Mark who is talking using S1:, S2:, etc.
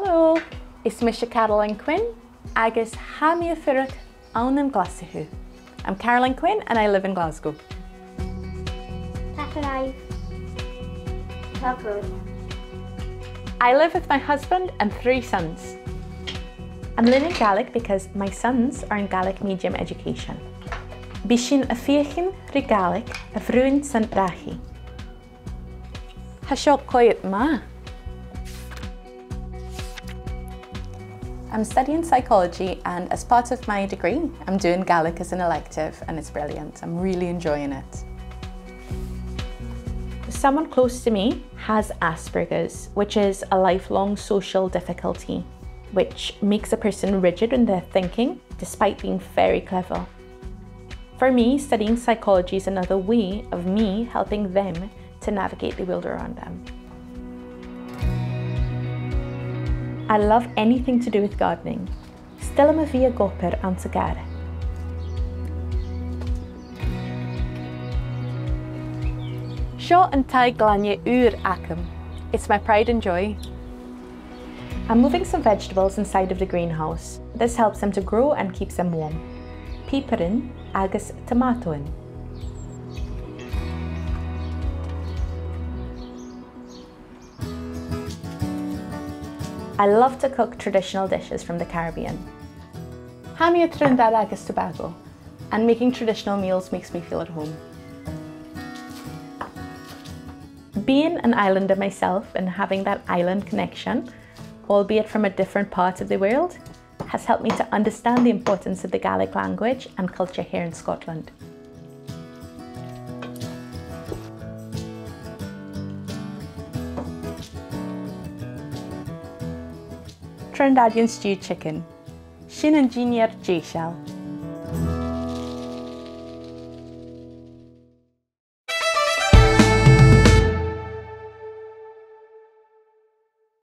S1: Hallo, is Misha Caroline Quinn, agus Hamia Firach Aunan Glasgow. I'm Caroline Quinn and I live in Glasgow. I live with my husband and 3 sons. I'm learning Gaelic because my sons are in Gaelic medium education. Bishin a fiechin ri Gaelic a vrúin san rachi. Hasho koyet ma. I'm studying psychology and as part of my degree, I'm doing Gaelic as an elective and it's brilliant. I'm really enjoying it. Someone close to me has Asperger's, which is a lifelong social difficulty, which makes a person rigid in their thinking, despite being very clever. For me, studying psychology is another way of me helping them to navigate the world around them. I love anything to do with gardening. Stel me via goper an sagara. Seo an taig glanya ur acum. It's my pride and joy. I'm moving some vegetables inside of the greenhouse. This helps them to grow and keeps them warm. Piperin agus tomatoin. I love to cook traditional dishes from the Caribbean. Hamia Trinidad agus Tobago, and making traditional meals makes me feel at home. Being an islander myself and having that island connection, albeit from a different part of the world, has helped me to understand the importance of the Gaelic language and culture here in Scotland. Trinidadian stewed chicken. Sin an jinier jay shell.